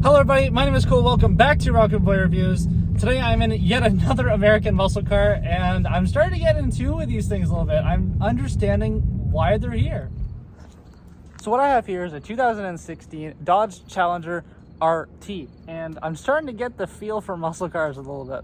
Hello everybody, my name is Cole. Welcome back to Rocket Boy Reviews. Today I'm in yet another American muscle car, and I'm starting to get into these things a little bit. I'm understanding why they're here. So what I have here is a 2016 Dodge Challenger RT, and I'm starting to get the feel for muscle cars a little bit.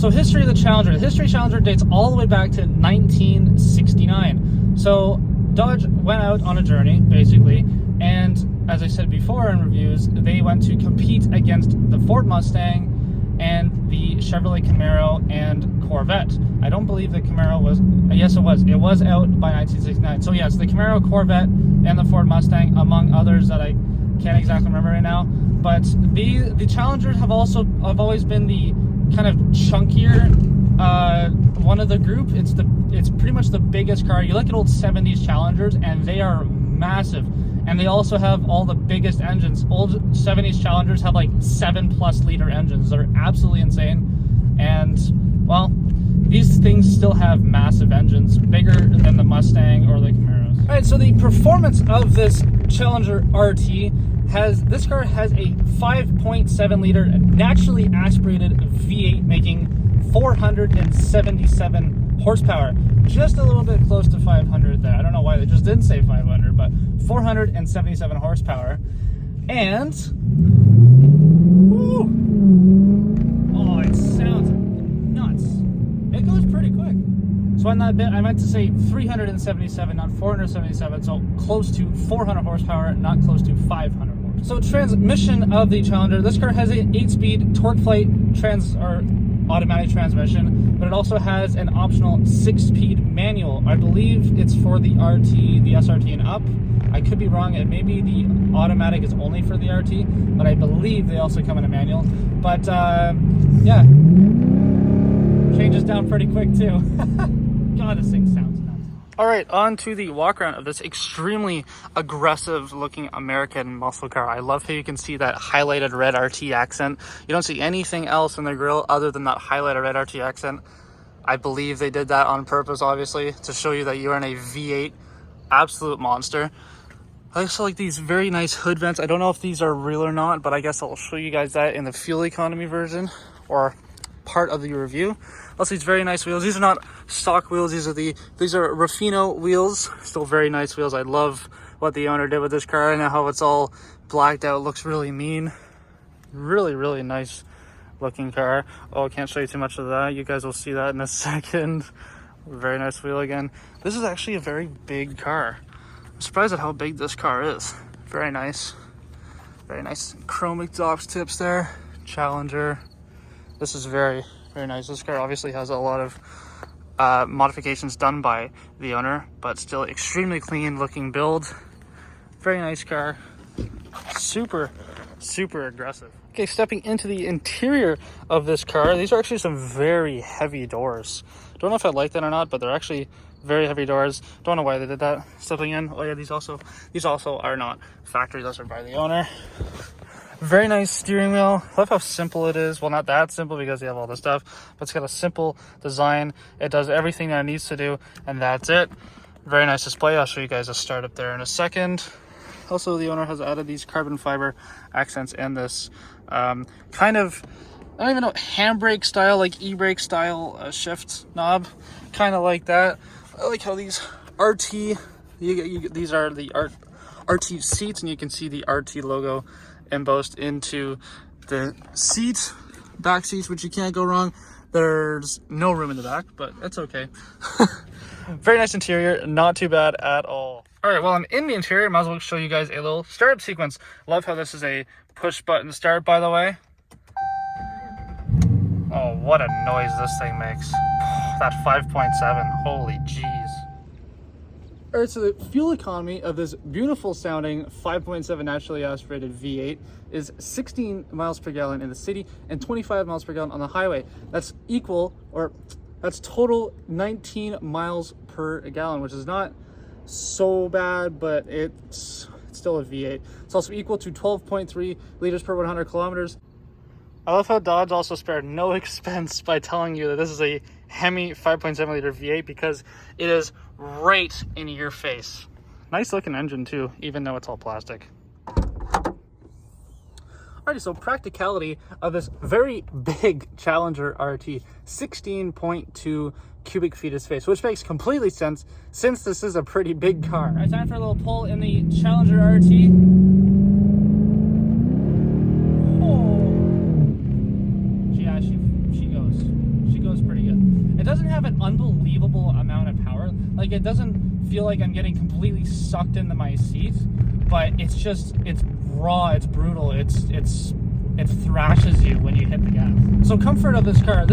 So history of the Challenger. The history of Challenger dates all the way back to 1969. So Dodge went out on a journey, basically, and as I said before in reviews, they went to compete against the Ford Mustang and the Chevrolet Camaro and Corvette. I don't believe the Camaro was, yes it was out by 1969. So yes, the Camaro, Corvette, and the Ford Mustang, among others that I can't exactly remember right now. But the Challengers have always been the kind of chunkier one of the group. It's pretty much the biggest car. You look at old 70s Challengers and they are massive, and they also have all the biggest engines. Old 70s Challengers have like 7+ liter engines. They're absolutely insane. And well, these things still have massive engines, bigger than the Mustang or the Camaros. All right, so the performance of this Challenger RT this car has a 5.7 liter naturally aspirated V8 making 477 horsepower, just a little bit close to 500 there. I don't know why they just didn't say 500, but 477 horsepower. And woo, oh, it sounds nuts. It goes pretty quick. So on that bit, I meant to say 377, not 477, so close to 400 horsepower, not close to 500 horsepower. So transmission of the Challenger, this car has an 8-speed torque plate automatic transmission, but it also has an optional 6-speed manual. I believe it's for the RT, the SRT and up. I could be wrong, and maybe the automatic is only for the RT, but I believe they also come in a manual. But yeah, changes down pretty quick too. God, this thing sounds nuts. All right, on to the walk around of this extremely aggressive looking American muscle car. I love how you can see that highlighted red RT accent. You don't see anything else in the grille other than that highlighted red RT accent. I believe they did that on purpose, obviously, to show you that you are in a V8 absolute monster. I also like these very nice hood vents. I don't know if these are real or not, but I guess I'll show you guys that in the fuel economy version or part of the review. Also, these very nice wheels. These are not stock wheels. These are Rufino wheels. Still very nice wheels. I love what the owner did with this car. I know how it's all blacked out. It looks really mean. Really, really nice looking car. Oh, I can't show you too much of that. You guys will see that in a second. Very nice wheel again. This is actually a very big car. I'm surprised at how big this car is. Very nice. Very nice chrome exhaust tips there. Challenger. This is very, very nice. This car obviously has a lot of modifications done by the owner, but still extremely clean looking build. Very nice car. Super, super aggressive. Okay, stepping into the interior of this car, these are actually some very heavy doors. Don't know if I like that or not, but they're actually very heavy doors. Don't know why they did that. Stepping in, oh yeah, these also are not factory. Those are by the owner. Very nice steering wheel. I love how simple it is. Well, not that simple because you have all this stuff, but it's got a simple design. It does everything that it needs to do, and that's it. Very nice display. I'll show you guys a start up there in a second. Also, the owner has added these carbon fiber accents and this kind of, I don't even know, handbrake style, like e-brake style shift knob. Kind of like that. I like how these RT, these are the RT seats, and you can see the RT logo embossed into the seat, back seats, which you can't go wrong. There's no room in the back, but it's okay. Very nice interior, not too bad at all. All right, well, I'm in the interior. Might as well show you guys a little startup sequence. Love how this is a push button start, by the way. Oh, what a noise this thing makes. That 5.7, holy jeez. All right, so the fuel economy of this beautiful sounding 5.7 naturally aspirated V8 is 16 miles per gallon in the city and 25 miles per gallon on the highway. That's total 19 miles per gallon, which is not so bad, but it's still a V8. It's also equal to 12.3 liters per 100 kilometers. I love how Dodge also spared no expense by telling you that this is a Hemi 5.7 liter V8 because it is right in your face. Nice looking engine too, even though it's all plastic. Alrighty, so practicality of this very big Challenger RT, 16.2 cubic feet of space, which makes completely sense since this is a pretty big car. Alright, time for a little pull in the Challenger RT. Oh, yeah, she goes pretty good. It doesn't have an unbelievable amount of power. Like, it doesn't feel like I'm getting completely sucked into my seat, but it's just, it's raw, it's brutal, it thrashes you when you hit the gas. So comfort of this car,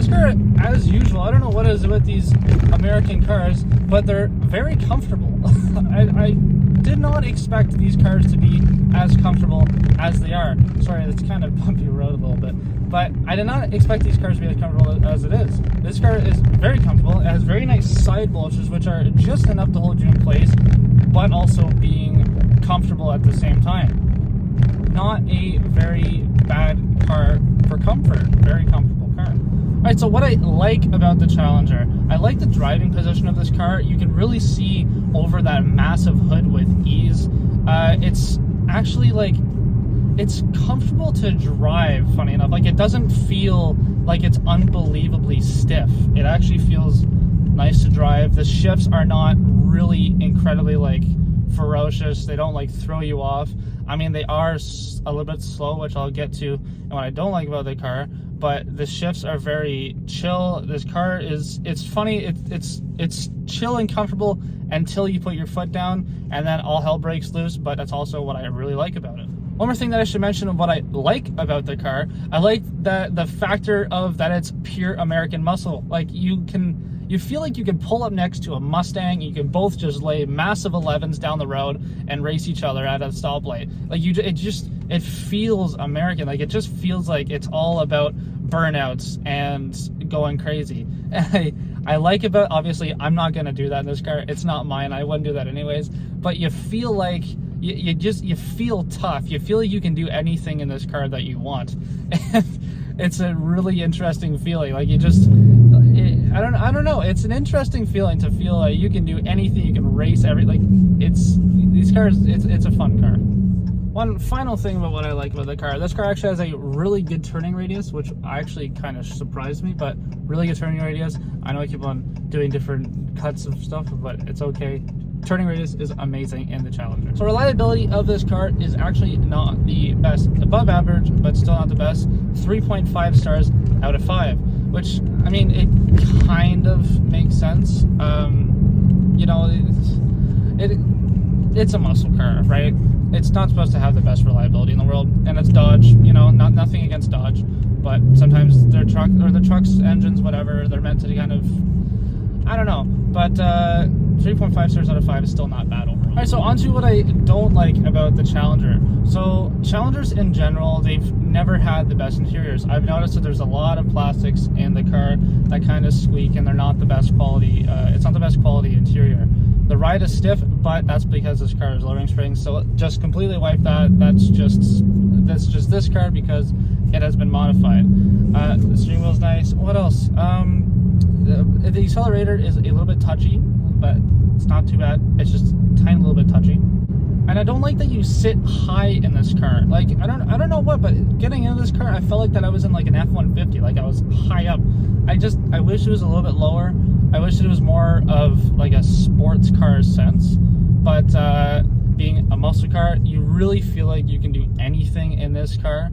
as usual, I don't know what it is with these American cars, but they're very comfortable. I did not expect these cars to be as comfortable as they are. Sorry, it's kind of bumpy road a little bit, but I did not expect these cars to be as comfortable as it is. This car is very comfortable. It has very nice side bulges, which are just enough to hold you in place, but also being comfortable at the same time. Not a very bad car for comfort. Very comfortable car. Alright, so what I like about the Challenger, I like the driving position of this car. You can really see over that massive hood with ease. It's actually like, it's comfortable to drive, funny enough. Like, it doesn't feel like it's unbelievably stiff. It actually feels nice to drive. The shifts are not really incredibly like ferocious. They don't like throw you off. I mean, they are a little bit slow, which I'll get to, and what I don't like about the car, but the shifts are very chill. This car is, it's funny, it's chill and comfortable until you put your foot down, and then all hell breaks loose, but that's also what I really like about it. One more thing that I should mention of what I like about the car, I like the factor of that it's pure American muscle. Like, you feel like you can pull up next to a Mustang, you can both just lay massive 11s down the road and race each other at a stoplight. Like, it feels American. Like, it just feels like it's all about burnouts and going crazy. I like about, obviously, I'm not gonna do that in this car. It's not mine. I wouldn't do that anyways. But you feel like you feel tough. You feel like you can do anything in this car that you want. And it's a really interesting feeling. Like, I don't know. It's an interesting feeling to feel like you can do anything. You can race these cars. It's a fun car. One final thing about what I like about the car, this car actually has a really good turning radius, which actually kind of surprised me, but really good turning radius. I know I keep on doing different cuts of stuff, but it's okay. Turning radius is amazing in the Challenger. So reliability of this car is actually not the best. Above average, but still not the best. 3.5 stars out of 5, which, I mean, it kind of makes sense. You know, it's a muscle car, right? It's not supposed to have the best reliability in the world, and it's Dodge. You know, nothing against Dodge, but sometimes their trucks, engines, whatever, they're meant to kind of, I don't know, but 3.5 stars out of 5 is still not bad overall. Alright, so on to what I don't like about the Challenger. So Challengers in general, they've never had the best interiors. I've noticed that there's a lot of plastics in the car that kind of squeak, and they're not the best quality. It's not the best quality interior. The ride is stiff, but that's because this car is lowering springs. So just completely wipe that. That's just this car because it has been modified. The steering wheel's nice. What else? The accelerator is a little bit touchy, but it's not too bad. It's just a tiny little bit touchy. And I don't like that you sit high in this car. Like, I don't know what, but getting into this car, I felt like that I was in like an F-150, like I was high up. I wish it was a little bit lower. I wish it was more of like a sports car sense. But being a muscle car, you really feel like you can do anything in this car.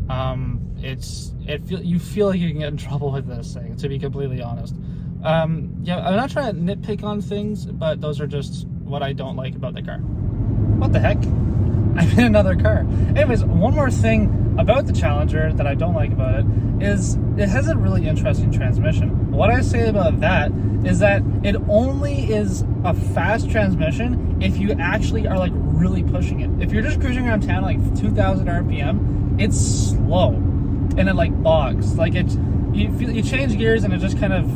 You feel like you can get in trouble with this thing, to be completely honest. Yeah, I'm not trying to nitpick on things, but those are just what I don't like about the car. What the heck? I'm in another car. Anyways, one more thing about the Challenger that I don't like about it is it has a really interesting transmission. What I say about that is that it only is a fast transmission if you actually are like really pushing it. If you're just cruising around town like 2,000 RPM, it's slow and it like bogs. Like you change gears and it just kind of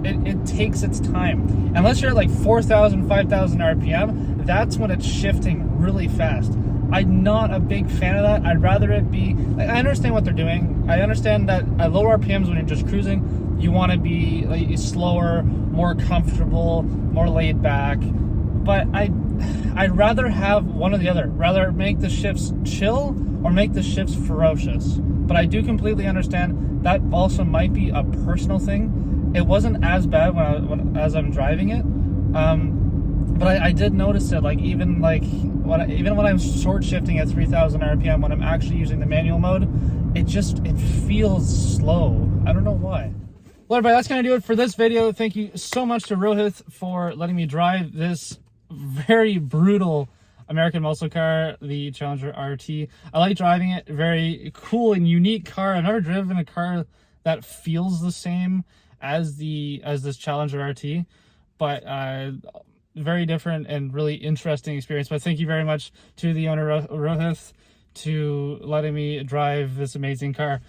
it takes its time. Unless you're at like 4,000, 5,000 RPM, that's when it's shifting really fast. I'm not a big fan of that. I'd rather it be, like, I understand what they're doing. I understand that at lower RPMs when you're just cruising, you want to be like slower, more comfortable, more laid back. But I'd rather have one or the other. Rather make the shifts chill or make the shifts ferocious. But I do completely understand that also might be a personal thing. It wasn't as bad as I'm driving it. But I did notice it, like even when I'm short shifting at 3,000 RPM, when I'm actually using the manual mode, it feels slow. I don't know why. Well, everybody, that's gonna do it for this video. Thank you so much to Rohit for letting me drive this very brutal American muscle car, the Challenger RT. I like driving it. Very cool and unique car. I've never driven a car that feels the same as this Challenger RT, but very different and really interesting experience. But thank you very much to the owner Rohit to letting me drive this amazing car.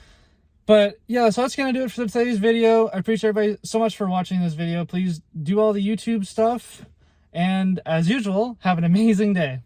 But yeah, so that's gonna do it for today's video. I appreciate everybody so much for watching this video. Please do all the YouTube stuff, and as usual, have an amazing day.